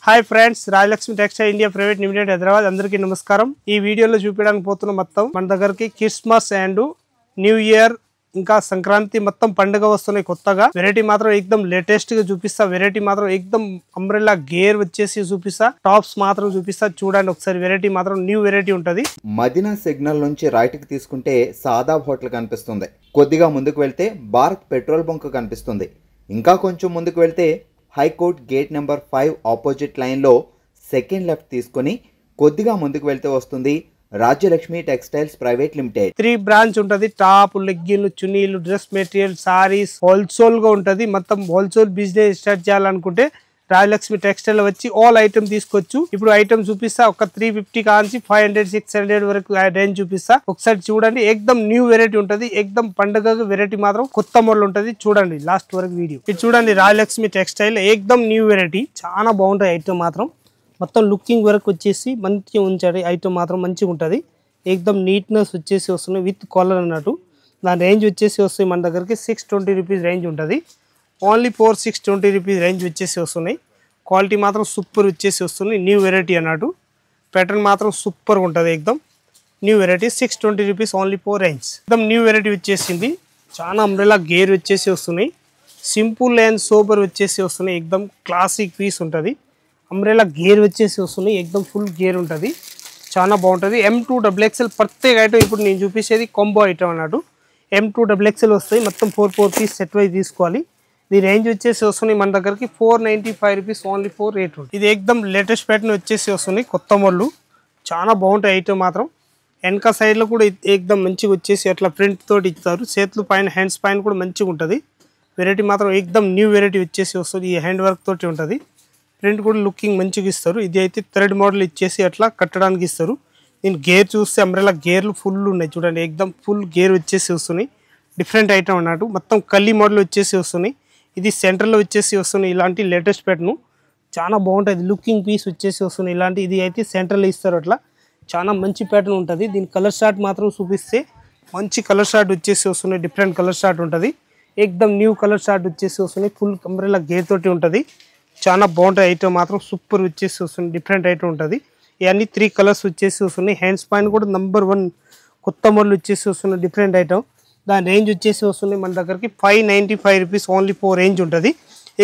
Hi friends, Rajalakshmi textile India private limited Hyderabad. అందరికీ నమస్కారం. ఈ వీడియోలో చూపించడానికి పోతున్న మొత్తం మన దగ్గరికి క్రిస్మస్ అండ్ న్యూ ఇయర్ ఇంకా సంక్రాంతి మొత్తం పండుగ వస్తున్నాయి. కొత్తగా వెరైటీ మాత్రం ఎక్దమ్ లేటెస్ట్ గా చూపిస్తా. వెరైటీ మాత్రం ఎక్దమ్ అంబ్రెల్లా గేర్ వచ్చేసి చూపిస్తా. టాప్స్ మాత్రం చూపిస్తా. చూడండి ఒకసారి. వెరైటీ మాత్రం న్యూ వెరైటీ ఉంటది. మదీనా సిగ్నల్ నుంచి రైట్ కి తీసుకుంటే సాదాబ్ హోటల్ కనిపిస్తుంది. కొద్దిగా ముందుకు వెళ్తే భారత్ పెట్రోల్ బంక్ కనిపిస్తుంది. ఇంకా కొంచెం ముందుకు వెళ్తే హైకోర్ట్ గేట్ నెంబర్ 5 ఆపోజిట్ లైన్లో సెకండ్ లెఫ్ట్ తీసుకొని కొద్దిగా ముందుకు వెళ్తే వస్తుంది Rajyalakshmi textiles private limited. 3 branch ఉంటది. టాప్, లెగ్గిన్లు, చున్నీలు, డ్రెస్ మెటీరియల్, సారీస్ హోల్సేల్ గా ఉంటది. మొత్తం హోల్సేల్ బిజినెస్ స్టార్ట్ చేయాలనుకుంటే రాజలక్ష్మి టెక్స్టైల్ వచ్చి ఆల్ ఐటమ్ తీసుకోవచ్చు. ఇప్పుడు ఐటమ్ చూపిస్తా. ఒక 350 కాంచి 500 600 వరకు రేంజ్ చూపిస్తా. ఒకసారి చూడండి. ఎక్దమ్ న్యూ వెరైటీ ఉంటది. ఎక్దమ్ పండుగ వెరైటీ మాత్రం కొత్త మోడల్ ఉంటది. చూడండి లాస్ట్ వరకు వీడియో. ఇది చూడండి రాజలక్ష్మి టెక్స్టైల్ ఎక్దమ్ న్యూ వెరైటీ. చాలా బాగుంటాయి ఐటమ్ మాత్రం. మొత్తం లుకింగ్ వరకు వచ్చేసి మంచిగా ఉంచాడు. ఐటమ్ మాత్రం మంచిగా ఉంటుంది. ఎక్దమ్ నీట్నెస్ వచ్చేసి వస్తుంది విత్ కాలర్ అన్నట్టు. దాని రేంజ్ వచ్చేసి వస్తుంది మన దగ్గరికి 620 రూపీస్ రేంజ్ ఉంటుంది. ఓన్లీ 620 రూపీస్ రేంజ్ వచ్చేసి వస్తున్నాయి. క్వాలిటీ మాత్రం సూపర్ వచ్చేసి వస్తుంది. న్యూ వెరైటీ అన్నట్టు. ప్యాటర్న్ మాత్రం సూపర్గా ఉంటుంది. ఎక్దమ్ new variety 620 rupees only 4 range. ఎక్దమ్ న్యూ వెరైటీ వచ్చేసింది. చాలా అంబ్రెలా గేర్ వచ్చేసి వస్తున్నాయి. సింపుల్ అండ్ సోబర్ వచ్చేసి వస్తున్నాయి. ఎక్దమ్ క్లాసిక్ పీస్ ఉంటుంది. అంబ్రెలా గేర్ వచ్చేసి వస్తున్నాయి. ఎక్దమ్ ఫుల్ గేర్ ఉంటుంది. చాలా బాగుంటుంది. M2 XXL ప్రత్యేక ఐటమ్. ఇప్పుడు నేను చూపించేది కాంబో ఐటమ్ అన్నట్టు. M2 XXL వస్తాయి. మొత్తం 4 పీస్ సెట్ వైజ్ తీసుకోవాలి. ఇది రేంజ్ వచ్చేసి వస్తుంది మన దగ్గరికి 495 రూపీస్ ఓన్లీ 4 రేట్ ఉంది. ఇది ఎక్దమ్ లేటెస్ట్ ప్యాటర్న్ వచ్చేసి వస్తుంది. కొత్త మోడల్. చాలా బాగుంటాయి ఐటమ్ మాత్రం. వెనక సైడ్లో కూడా ఎక్దమ్ మంచిగా వచ్చేసి అట్లా ప్రింట్ తోటి ఇస్తారు. చేతులు పైన హ్యాండ్స్ పైన కూడా మంచిగా ఉంటుంది. వెరైటీ మాత్రం ఎక్దమ్ న్యూ వెరైటీ వచ్చేసి వస్తుంది. ఈ హ్యాండ్ వర్క్ తోటి ఉంటుంది. ప్రింట్ కూడా లుకింగ్ మంచిగా ఇస్తారు. ఇది అయితే థ్రెడ్ మోడల్ ఇచ్చేసి అట్లా కట్టడానికి ఇస్తారు. నేను గేర్ చూస్తే అంబ్రెలా గేర్లు ఫుల్ ఉన్నాయి. చూడండి ఎక్దమ్ ఫుల్ గేర్ వచ్చేసి వస్తున్నాయి. డిఫరెంట్ ఐటమ్ అన్నట్టు. మొత్తం కల్లీ మోడల్ వచ్చేసి వస్తున్నాయి. ఇది సెంటర్లో వచ్చేసి వస్తుంది. ఇలాంటి లేటెస్ట్ ప్యాటర్న్ చాలా బాగుంటుంది. లుకింగ్ పీస్ వచ్చేసి వస్తుంది. ఇలాంటి ఇది అయితే సెంటర్లో ఇస్తారు. అట్లా చాలా మంచి ప్యాటర్న్ ఉంటుంది. దీని కలర్ షార్ట్ మాత్రం చూపిస్తే మంచి కలర్ షార్ట్ వచ్చేసి వస్తుంది. డిఫరెంట్ కలర్ షార్ట్ ఉంటుంది. ఎక్దమ్ న్యూ కలర్ షార్ట్ వచ్చేసి వస్తుంది. ఫుల్ అంబ్రెలా గేర్ తోటి ఉంటుంది. చాలా బాగుంటుంది ఐటమ్ మాత్రం. సూపర్ వచ్చేసి వస్తుంది. డిఫరెంట్ ఐటమ్ ఉంటుంది. ఇవన్నీ 3 కలర్స్ వచ్చేసి వస్తున్నాయి. హ్యాండ్స్ పైన కూడా నంబర్ 1 కొత్త మోడల్ వచ్చేసి వస్తుంది. Different item. దాని రేంజ్ వచ్చేసి వస్తుంది మన దగ్గరికి 595 రూపీస్ ఓన్లీ 4 రేంజ్ ఉంటుంది.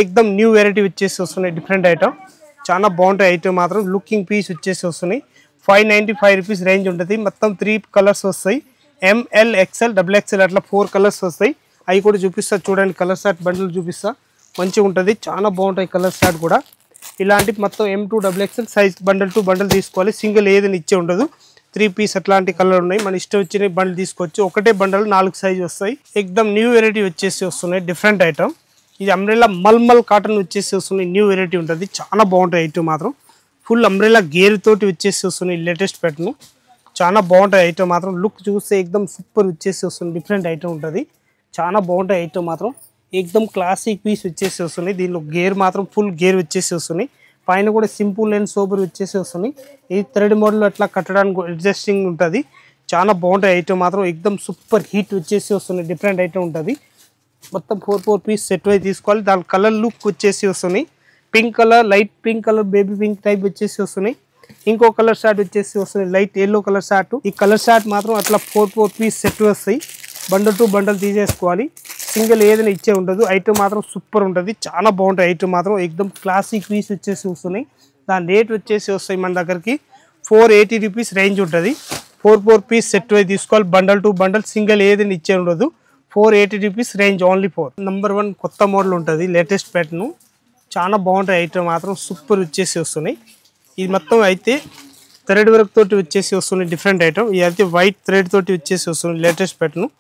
ఎక్దమ్ న్యూ వెరైటీ వచ్చేసి వస్తున్నాయి. Different item. చాలా బాగుంటాయి ఐటమ్ మాత్రం. లుకింగ్ పీస్ వచ్చేసి వస్తున్నాయి. 595 రూపీస్ రేంజ్ ఉంటుంది. మొత్తం 3 కలర్స్ వస్తాయి. ML XL XXL అట్లా 4 కలర్స్ వస్తాయి. అవి కూడా చూపిస్తా. చూడండి కలర్ షార్ట్ బండిల్ చూపిస్తా. మంచిగా ఉంటుంది. చాలా బాగుంటాయి కలర్ షార్ట్ కూడా. ఇలాంటి మొత్తం M2 XXL size bundle to bundle తీసుకోవాలి. సింగిల్ ఏదైనా ఇచ్చే ఉండదు. 3 పీస్ అట్లాంటి కలర్ ఉన్నాయి. మన ఇష్టం వచ్చిన బండిల్ తీసుకోవచ్చు. ఒకటే బండల్ 4 సైజ్ వస్తాయి. ఎక్దమ్ న్యూ వెరైటీ వచ్చేసి వస్తున్నాయి. Different item. ఇది అంబ్రెలా మల్మల్ కాటన్ వచ్చేసి వస్తున్నాయి. న్యూ వెరైటీ ఉంటుంది. చాలా బాగుంటాయి ఐటమ్ మాత్రం. ఫుల్ అంబ్రెలా గేర్ తోటి వచ్చేసి వస్తున్నాయి. Latest pattern. చాలా బాగుంటాయి ఐటమ్ మాత్రం. లుక్ చూస్తే ఎక్దమ్ సూపర్ వచ్చేసి వస్తుంది. డిఫరెంట్ ఐటమ్ ఉంటుంది. చాలా బాగుంటాయి ఐటమ్ మాత్రం. ఎక్దమ్ క్లాసిక్ పీస్ వచ్చేసి వస్తున్నాయి. దీనిలో గేర్ మాత్రం ఫుల్ గేర్ వచ్చేసి వస్తున్నాయి. పైన కూడా సింపుల్ అండ్ సోబర్ వచ్చేసి వస్తుంది. ఇది థ్రెడ్ మోడల్ అట్లా కట్టడానికి అడ్జస్టింగ్ ఉంటుంది. చాలా బాగుంటాయి ఐటమ్ మాత్రం. ఎక్దమ్ సూపర్ హీట్ వచ్చేసి వస్తుంది. డిఫరెంట్ ఐటమ్ ఉంటుంది. మొత్తం 4 పీస్ సెట్ వైజ్ తీసుకోవాలి. దాని కలర్ లుక్ వచ్చేసి వస్తున్నాయి. Pink colour, light pink colour, baby pink type వచ్చేసి వస్తున్నాయి. ఇంకో కలర్ షార్ట్ వచ్చేసి వస్తుంది. Light yellow colour short. ఈ కలర్ షార్ట్ మాత్రం అట్లా 4 పీస్ సెట్ వస్తాయి. బండల్ టు బండల్ తీసేసుకోవాలి. సింగిల్ ఏదైనా ఇచ్చే ఉండదు. ఐటమ్ మాత్రం సూపర్ ఉంటుంది. చాలా బాగుంటాయి ఐటమ్ మాత్రం. ఎక్దమ్ క్లాసిక్ పీస్ వచ్చేసి వస్తున్నాయి. దాని రేట్ వచ్చేసి వస్తాయి మన దగ్గరికి 480 రూపీస్ రేంజ్ ఉంటుంది. 4 పీస్ సెట్ వైజ్ తీసుకోవాలి. బండల్ టు బండల్ సింగిల్ ఏదైనా ఇచ్చే ఉండదు. 480 రూపీస్ రేంజ్ ఓన్లీ 4. నంబర్ 1 కొత్త మోడల్ ఉంటుంది. Latest pattern. చాలా బాగుంటాయి ఐటమ్ మాత్రం. సూపర్ వచ్చేసి వస్తున్నాయి. ఇది మొత్తం అయితే థ్రెడ్ వర్క్ తోటి వచ్చేసి వస్తుంది. Different item. ఇది అయితే వైట్ థ్రెడ్ తోటి వచ్చేసి వస్తుంది. Latest pattern.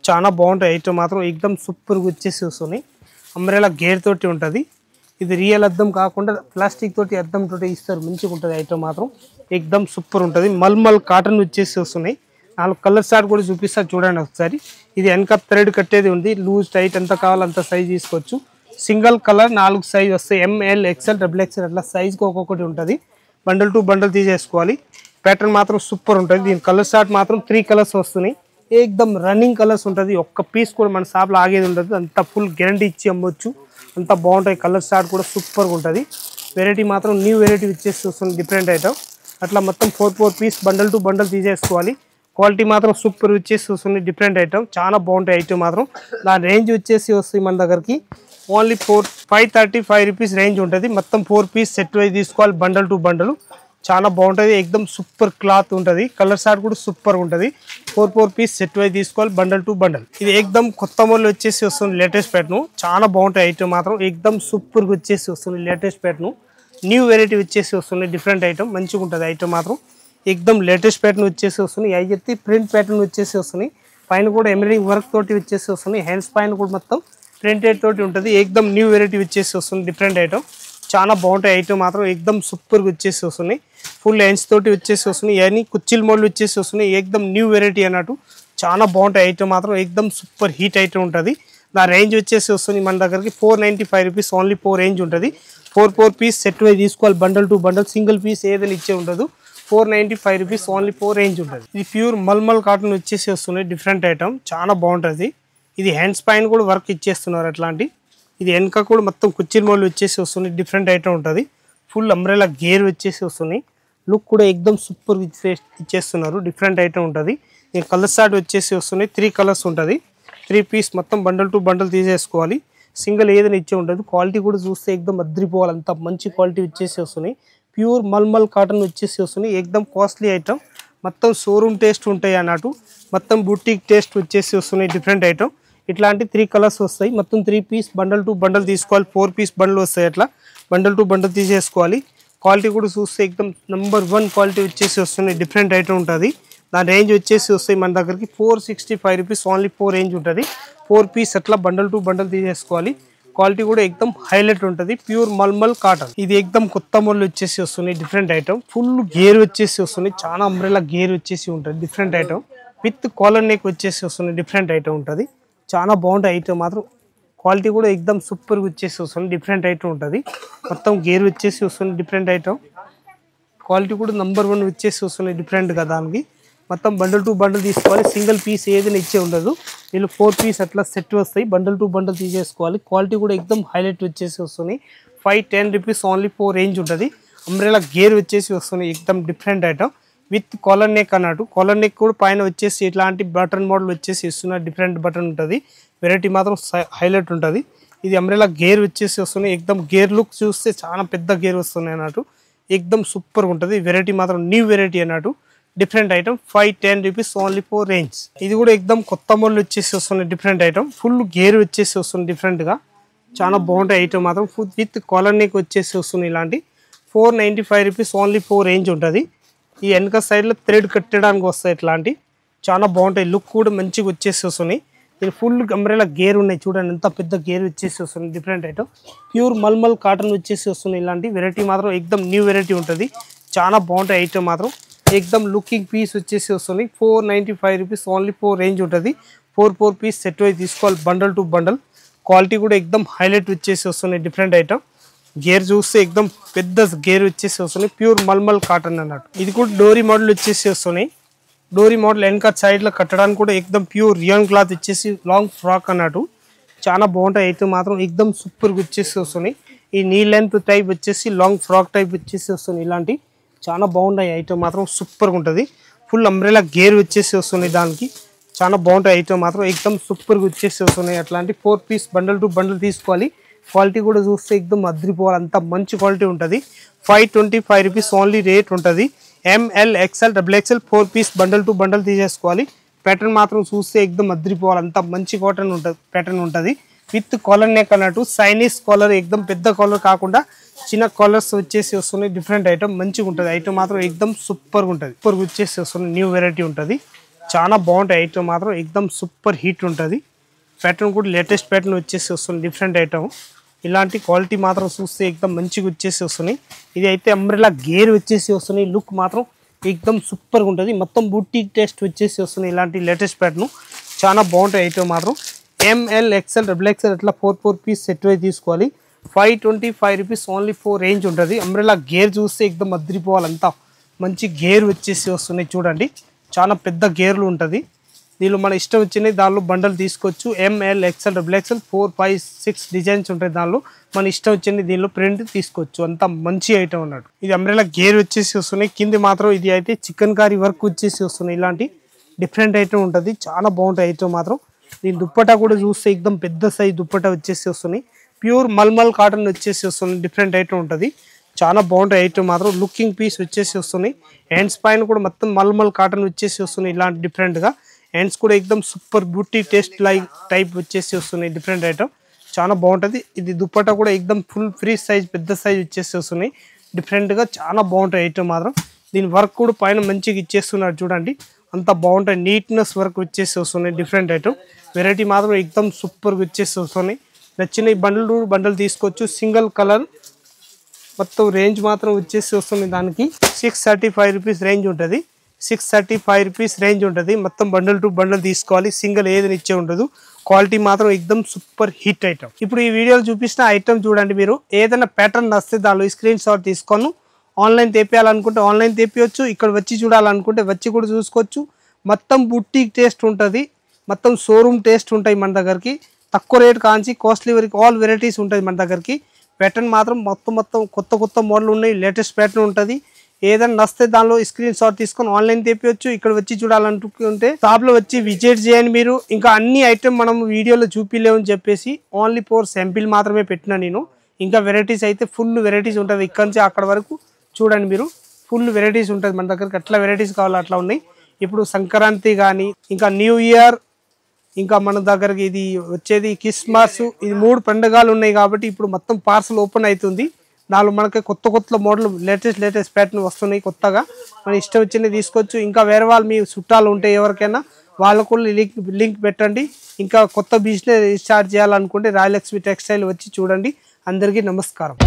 చాలా బాగుంటాయి ఐటమ్ మాత్రం. ఎక్దమ్ సూపర్గా వచ్చేసి వస్తున్నాయి. అంబ్రెలా గేర్ తోటి ఉంటుంది. ఇది రియల్ అద్దం కాకుండా ప్లాస్టిక్ తోటి అద్దం తోటి ఇస్తారు. మంచిగా ఉంటుంది ఐటమ్ మాత్రం. ఎక్దమ్ సూపర్ ఉంటుంది. మల్మల్ కాటన్ వచ్చేసి వస్తున్నాయి. 4 కలర్ షార్ట్ కూడా చూపిస్తా. చూడండి ఒకసారి. ఇది వెనక థ్రెడ్ కట్టేది ఉంది. లూజ్ టైట్ ఎంత కావాలో అంత సైజ్ తీసుకోవచ్చు. సింగిల్ కలర్ 4 సైజ్ వస్తాయి. ML XL XXL అట్లా సైజ్కి ఒక్కొక్కటి ఉంటుంది. బండల్ టు బండల్ తీసేసుకోవాలి. ప్యాటర్న్ మాత్రం సూపర్ ఉంటుంది. దీని కలర్ షార్ట్ మాత్రం 3 కలర్స్ వస్తున్నాయి. एकदम रनिंग कलर्स ఉంటుంది ఒక్క పీస్ కూడా మన షాప్ లో ఆగేది ఉండదు అంత ఫుల్ గ్యారంటీ ఇచ్చి అమ్మొచ్చు అంత బాగుంటాయి కలర్ స్టార్ట్ కూడా సూపర్ గా ఉంటది వెరైటీ మాత్రం న్యూ వెరైటీ వచ్చేసి వస్తుంది డిఫరెంట్ ఐటమ్. అట్లా మొత్తం 4 పీస్ బండల్ టు బండల్ తీసేసుకోవాలి. క్వాలిటీ మాత్రం సూపర్ వచ్చేసి వస్తుంది డిఫరెంట్ ఐటమ్. చాలా బాగుంటాయి ఐటమ్ మాత్రం. దాని రేంజ్ వచ్చేసి వస్తుంది మన దగ్గరికి ఓన్లీ 535 రూపీస్ రేంజ్ ఉంటుంది. మొత్తం 4 పీస్ సెట్ వైజ్ తీసుకోవాలి బండల్ టు బండల్. చాలా బాగుంటుంది, ఎక్దమ్ సూపర్ క్లాత్ ఉంటుంది. కలర్ షార్ట్ కూడా సూపర్ ఉంటుంది. 4 పీస్ సెట్ వైజ్ తీసుకోవాలి బండల్ టు బండల్. ఇది ఎక్దమ్ కొత్త మోడల్ వచ్చేసి వస్తుంది లేటెస్ట్ ప్యాటర్న్. చాలా బాగుంటాయి ఐటమ్ మాత్రం, ఎక్దమ్ సూపర్గా వచ్చేసి వస్తుంది లేటెస్ట్ ప్యాటర్న్. న్యూ వెరైటీ వచ్చేసి వస్తుంది డిఫరెంట్ ఐటమ్. మంచిగా ఉంటుంది ఐటమ్ మాత్రం, ఎక్దమ్ లేటెస్ట్ ప్యాటర్న్ వచ్చేసి వస్తుంది. అవి చెప్తే ప్రింట్ ప్యాటర్న్ వచ్చేసి వస్తుంది. పైన కూడా ఎంబ్రాయిడింగ్ వర్క్ తోటి వచ్చేసి వస్తుంది. హ్యాండ్స్ పైన కూడా మొత్తం ప్రింటెడ్ తోటి ఉంటుంది. ఎక్దమ్ న్యూ వెరైటీ వచ్చేసి వస్తుంది డిఫరెంట్ ఐటమ్. చాలా బాగుంటాయి ఐటమ్ మాత్రం, ఎక్దమ్ సూపర్గా వచ్చేసి వస్తున్నాయి. ఫుల్ హ్యాండ్స్ తోటి వచ్చేసి వస్తున్నాయి. ఇవన్నీ కుచ్చిల్ మోడల్ వచ్చేసి వస్తున్నాయి. ఎక్దమ్ న్యూ వెరైటీ అన్నట్టు. చాలా బాగుంటాయి ఐటమ్ మాత్రం, ఎక్దమ్ సూపర్ హీట్ ఐటమ్ ఉంటుంది. నా రేంజ్ వచ్చేసి వస్తుంది మన దగ్గరికి 495 రూపీస్ ఓన్లీ 4 రేంజ్ ఉంటుంది. 4 పీస్ సెట్ వైజ్ తీసుకోవాలి bundle to bundle. Single piece ఏదైనా ఇచ్చే ఉండదు. 495 రూపీస్ ఓన్లీ 4 రేంజ్ ఉంటుంది. ఇది ప్యూర్ మల్మల్ కాటన్ వచ్చేసి వస్తున్నాయి డిఫరెంట్ ఐటమ్. చాలా బాగుంటుంది. ఇది హ్యాండ్స్ పైన కూడా వర్క్ ఇచ్చేస్తున్నారు అట్లాంటి. ఇది వెనక కూడా మొత్తం కుచ్చిల్ మోడల్ వచ్చేసి వస్తుంది డిఫరెంట్ ఐటమ్ ఉంటుంది. ఫుల్ అంబ్రెలా గేర్ వచ్చేసి వస్తున్నాయి. లుక్ కూడా ఎక్దమ్ సూపర్ ఇచ్చేస్తున్నారు డిఫరెంట్ ఐటమ్ ఉంటుంది. ఈ కలర్ షార్ట్ వచ్చేసి వస్తున్నాయి. 3 కలర్స్ ఉంటుంది. 3 పీస్ మొత్తం బండల్ టు బండల్ తీసేసుకోవాలి. సింగిల్ ఏదైనా ఇచ్చే ఉంటుంది. క్వాలిటీ కూడా చూస్తే ఎక్దమ్ అద్రిపోవాలి, అంత మంచి క్వాలిటీ వచ్చేసి వస్తున్నాయి. ప్యూర్ మల్మల్ కాటన్ వచ్చేసి వస్తున్నాయి. ఎక్దమ్ కాస్ట్లీ ఐటమ్. మొత్తం షోరూమ్ టేస్ట్ ఉంటాయి అన్నట్టు. మొత్తం బుటీక్ టేస్ట్ వచ్చేసి వస్తున్నాయి డిఫరెంట్ ఐటమ్. ఇట్లాంటి 3 కలర్స్ వస్తాయి. మొత్తం 3 పీస్ బండల్ టు బండల్ తీసుకోవాలి. 4 పీస్ బండల్ వస్తాయి. అట్లా బండల్ టు బండల్ తీసేసుకోవాలి. క్వాలిటీ కూడా చూస్తే ఎక్దమ్ నెంబర్ 1 క్వాలిటీ వచ్చేసి వస్తున్నాయి డిఫరెంట్ ఐటమ్ ఉంటుంది. దాని రేంజ్ వచ్చేసి వస్తాయి మన దగ్గరికి 465 రూపీస్ ఓన్లీ 4 రేంజ్ ఉంటుంది. 4 పీస్ అట్లా బండల్ టు బండల్ తీసేసుకోవాలి. క్వాలిటీ కూడా ఎక్దమ్ హైలైట్ ఉంటుంది. Pure mulmul cotton. ఇది ఎక్దమ్ కొత్త మోడల్ వచ్చేసి వస్తున్నాయి డిఫరెంట్ ఐటమ్. ఫుల్ గేర్ వచ్చేసి వస్తున్నాయి. చాలా అంబ్రెలా గేర్ వచ్చేసి ఉంటుంది different item. With collar neck వచ్చేసి వస్తున్నాయి డిఫరెంట్ ఐటమ్ ఉంటుంది. చాలా బాగుంటాయి ఐటమ్ మాత్రం. క్వాలిటీ కూడా ఎక్దమ్ సూపర్గా వచ్చేసి వస్తుంది డిఫరెంట్ ఐటమ్ ఉంటుంది. మొత్తం గేర్ వచ్చేసి వస్తుంది డిఫరెంట్ ఐటమ్. క్వాలిటీ కూడా నెంబర్ 1 వచ్చేసి వస్తున్నాయి డిఫరెంట్గా. దానికి మొత్తం బండల్ టు బండల్ తీసుకోవాలి. సింగిల్ పీస్ ఏదైనా ఇచ్చే ఉండదు. వీళ్ళు 4 పీస్ అట్లా సెట్ వస్తాయి. బండల్ టు బండల్ తీసేసుకోవాలి. క్వాలిటీ కూడా ఎక్దమ్ హైలైట్ వచ్చేసి వస్తున్నాయి. 510 రూపీస్ ఓన్లీ 4 రేంజ్ ఉంటుంది. అంబ్రెలా గేర్ వచ్చేసి వస్తున్నాయి ఎక్దమ్ different item. With collar neck అన్నట్టు. కాలర్ నెక్ కూడా పైన వచ్చేసి ఇట్లాంటి బటన్ మోడల్ వచ్చేసి ఇస్తున్నారు. డిఫరెంట్ బటన్ ఉంటుంది. వెరైటీ మాత్రం హైలైట్ ఉంటుంది. ఇది అంబ్రెలా గేర్ వచ్చేసి వస్తున్నాయి. ఎక్దమ్ గేర్ లుక్ చూస్తే చాలా పెద్ద గేర్ వస్తున్నాయి అన్నట్టు. ఎక్దమ్ సూపర్గా ఉంటుంది. వెరైటీ మాత్రం న్యూ వెరైటీ అన్నట్టు. Different item. 510 rupees only 4 range. ఇది కూడా ఎక్దమ్ కొత్త మోడల్ వచ్చేసి వస్తున్నాయి డిఫరెంట్ ఐటమ్. ఫుల్ గేర్ వచ్చేసి వస్తుంది డిఫరెంట్గా. చాలా బాగుంటాయి ఐటమ్ మాత్రం. ఫుల్ విత్ కాలర్ నెక్ వచ్చేసి వస్తుంది. ఇలాంటి 495 రూపీస్ ఓన్లీ 4 రేంజ్ ఉంటుంది. ఈ వెనక సైడ్లో థ్రెడ్ కట్టడానికి వస్తాయి ఇట్లాంటి. చాలా బాగుంటాయి. లుక్ కూడా మంచిగా వచ్చేసి వస్తున్నాయి. ఇది ఫుల్ అంబ్రెలా గేర్ ఉన్నాయి. చూడండి ఎంత పెద్ద గేర్ వచ్చేసి వస్తుంది different item. Pure mulmul cotton వచ్చేసి వస్తుంది. ఇలాంటి వెరైటీ మాత్రం ఎక్దమ్ న్యూ వెరైటీ ఉంటుంది. చాలా బాగుంటాయి ఐటమ్ మాత్రం. ఎక్దమ్ లుకింగ్ పీస్ వచ్చేసి వస్తుంది. 495 రూపీస్ ఓన్లీ 4 రేంజ్ ఉంటుంది. 4 పీస్ సెట్ వైజ్ తీసుకోవాలి బండల్ టు బండల్. క్వాలిటీ కూడా ఎక్దమ్ హైలైట్ వచ్చేసి వస్తున్నాయి డిఫరెంట్ ఐటమ్. గేర్ చూస్తే ఎక్దమ్ పెద్ద గేర్ వచ్చేసి వస్తున్నాయి. ప్యూర్ మల్మల్ కాటన్ అన్నట్టు. ఇది కూడా డోరీ మోడల్ వచ్చేసి వస్తున్నాయి. డోరీ మోడల్ వెనక సైడ్లో కట్టడానికి కూడా ఎక్దమ్ ప్యూర్ రియాన్ క్లాత్ వచ్చేసి లాంగ్ ఫ్రాక్ అన్నట్టు. చాలా బాగుంటాయి అయితే మాత్రం. ఎక్దమ్ సూపర్గా వచ్చేసి వస్తున్నాయి. ఈ నీ లెంత్ టైప్ వచ్చేసి లాంగ్ ఫ్రాక్ టైప్ వచ్చేసి వస్తుంది. ఇలాంటి చాలా బాగుంటాయి ఐటమ్ మాత్రం. సూపర్గా ఉంటుంది. ఫుల్ అంబ్రెలా గేర్ వచ్చేసి వస్తున్నాయి. దానికి చాలా బాగుంటాయి ఐటమ్ మాత్రం. ఎక్దమ్ సూపర్గా వచ్చేసి వస్తున్నాయి. అట్లాంటి 4 పీస్ బండల్ టు బండల్ తీసుకోవాలి. క్వాలిటీ కూడా చూస్తే ఎక్దమ్ అద్రిపోవాలి, అంత మంచి క్వాలిటీ ఉంటుంది. 525 రూపీస్ ఓన్లీ రేట్ ఉంటుంది. ML XL XXL 4 piece bundle to bundle తీసేసుకోవాలి. ప్యాటర్న్ మాత్రం చూస్తే ఎక్దమ్ అద్రిపోవాలి, అంత మంచి కాటన్ ఉంటుంది ప్యాటర్న్ ఉంటుంది. విత్ కాలర్ నెక్ అన్నట్టు. సైనీస్ కాలర్ ఎక్దమ్ పెద్ద కాలర్ కాకుండా చిన్న కాలర్స్ వచ్చేసి వస్తున్నాయి. డిఫరెంట్ ఐటమ్ మంచిగా ఉంటుంది. ఐటమ్ మాత్రం ఎక్దమ్ సూపర్గా ఉంటుంది. సూపర్గా వచ్చేసి వస్తుంది. న్యూ వెరైటీ ఉంటుంది. చాలా బాగుంటాయి ఐటమ్ మాత్రం. ఎక్దమ్ సూపర్ హీట్ ఉంటుంది. ప్యాటర్న్ కూడా లేటెస్ట్ ప్యాటర్న్ వచ్చేసి వస్తుంది. Different item. ఇలాంటి క్వాలిటీ మాత్రం చూస్తే ఎక్దమ్ మంచిగా వచ్చేసి వస్తున్నాయి. ఇది అయితే అంబ్రెలా గేర్ వచ్చేసి వస్తున్నాయి. లుక్ మాత్రం ఎక్దమ్ సూపర్గా ఉంటుంది. మొత్తం బుటీక్ టేస్ట్ వచ్చేసి వస్తున్నాయి. ఇలాంటి లేటెస్ట్ ప్యాటర్న్ చాలా బాగుంటాయి ఐటమ్ మాత్రం. ML XL XXL అట్లా 4 పీస్ సెట్ వైజ్ తీసుకోవాలి. 525 రూపీస్ ఓన్లీ 4 రేంజ్ ఉంటుంది. అంబ్రెలా గేర్ చూస్తే ఎక్దమ్ అద్రిపోవాలి, అంతా మంచి గేర్ వచ్చేసి వస్తున్నాయి. చూడండి చాలా పెద్ద గేర్లు ఉంటుంది. దీనిలో మన ఇష్టం వచ్చినాయి దానిలో బండల్ తీసుకోవచ్చు. ML XL XXL 4 5 6 డిజైన్స్ ఉంటాయి. దానిలో మన ఇష్టం వచ్చింది దీనిలో ప్రింట్ తీసుకోవచ్చు. అంత మంచి ఐటమ్ అన్నట్టు. ఇది అంబ్రెలా గేర్ వచ్చేసి వస్తున్నాయి. కింది మాత్రం ఇది అయితే చికెన్ కారీ వర్క్ వచ్చేసి వస్తున్నాయి. ఇలాంటి డిఫరెంట్ ఐటమ్ ఉంటుంది. చాలా బాగుంటాయి ఐటమ్ మాత్రం. దీని దుప్పటా కూడా చూస్తే ఎక్దమ్ పెద్ద సైజ్ దుప్పటా వచ్చేసి వస్తున్నాయి. ప్యూర్ మల్మల్ కాటన్ వచ్చేసి వస్తుంది. డిఫరెంట్ ఐటమ్ ఉంటుంది. చాలా బాగుంటాయి ఐటమ్ మాత్రం. లుకింగ్ పీస్ వచ్చేసి వస్తున్నాయి. హ్యాండ్స్ పైన కూడా మొత్తం మల్మల్ కాటన్ వచ్చేసి వస్తున్నాయి. ఇలాంటి డిఫరెంట్గా హ్యాండ్స్ కూడా ఎక్దమ్ super beauty taste like type వచ్చేసి వస్తున్నాయి. డిఫరెంట్ ఐటమ్ చాలా బాగుంటుంది. ఇది దుప్పటా కూడా ఎక్దమ్ ఫుల్ ఫ్రీ సైజ్ పెద్ద సైజ్ వచ్చేసి వస్తున్నాయి. డిఫరెంట్గా చాలా బాగుంటాయి ఐటమ్ మాత్రం. దీని వర్క్ కూడా పైన మంచిగా ఇచ్చేస్తున్నారు చూడండి. అంత బాగుంటాయి. నీట్నెస్ వర్క్ వచ్చేసి వస్తున్నాయి. డిఫరెంట్ ఐటమ్ వెరైటీ మాత్రం ఎక్దమ్ సూపర్గా వచ్చేసి వస్తున్నాయి. నచ్చిన ఈ బండల్ తీసుకోవచ్చు. సింగిల్ కలర్ మొత్తం రేంజ్ మాత్రం వచ్చేసి వస్తుంది. దానికి 635 రూపీస్ రేంజ్ ఉంటుంది. 635 రూపీస్ రేంజ్ ఉంటుంది. మొత్తం బండల్ టు బండల్ తీసుకోవాలి. సింగిల్ ఏది ఇచ్చే ఉండదు. క్వాలిటీ మాత్రం ఎక్దమ్ సూపర్ హిట్ ఐటమ్. ఇప్పుడు ఈ వీడియోలో చూపిస్తున్న ఐటమ్ చూడండి. మీరు ఏదైనా ప్యాటర్న్ వస్తే దానిలో స్క్రీన్ షాట్ తీసుకొని ఆన్లైన్ తెప్పియాలనుకుంటే ఆన్లైన్ తెప్పియచ్చు. ఇక్కడ వచ్చి చూడాలనుకుంటే వచ్చి కూడా చూసుకోవచ్చు. మొత్తం బుట్టిక్ టేస్ట్ ఉంటుంది. మొత్తం షోరూమ్ టేస్ట్ ఉంటాయి మన దగ్గరికి. తక్కువ రేట్ కాంచి కాస్ట్లీ వరకు ఆల్ వెరైటీస్ ఉంటుంది మన దగ్గరికి. ప్యాటర్న్ మాత్రం మొత్తం కొత్త మోడల్ ఉన్నాయి. లేటెస్ట్ ప్యాటర్న్ ఉంటుంది. ఏదైనా నస్తే దానిలో స్క్రీన్ షాట్ తీసుకొని ఆన్లైన్ తెప్పియచ్చు. ఇక్కడ వచ్చి చూడాలనుకుంటే షాప్లో వచ్చి విజిట్ చేయండి మీరు. ఇంకా అన్ని ఐటమ్ మనం వీడియోలో చూపిలేమని చెప్పేసి ఓన్లీ 4 శాంపిల్ మాత్రమే పెట్టినా నేను. ఇంకా వెరైటీస్ అయితే ఫుల్ వెరైటీస్ ఉంటుంది. ఇక్కడ నుంచి అక్కడ వరకు చూడండి మీరు. ఫుల్ వెరైటీస్ ఉంటుంది మన దగ్గరికి. అట్లా వెరైటీస్ కావాలి అట్లా ఉన్నాయి. ఇప్పుడు సంక్రాంతి కానీ ఇంకా న్యూ ఇయర్ ఇంకా మన దగ్గరికి ఇది వచ్చేది క్రిస్మస్, ఇది 3 పండుగలు ఉన్నాయి కాబట్టి ఇప్పుడు మొత్తం పార్సల్ ఓపెన్ అవుతుంది. దానిలో మనకి కొత్త మోడల్ లేటెస్ట్ ప్యాటర్న్ వస్తున్నాయి కొత్తగా. మన ఇష్టం వచ్చినవి తీసుకోవచ్చు. ఇంకా వేరే వాళ్ళు మీ చుట్టాలు ఉంటే ఎవరికైనా వాళ్ళకు లింక్ పెట్టండి. ఇంకా కొత్త బిజినెస్ స్టార్ట్ చేయాలనుకుంటే రాయలక్ష్మి టెక్స్టైల్ వచ్చి చూడండి. అందరికీ నమస్కారం.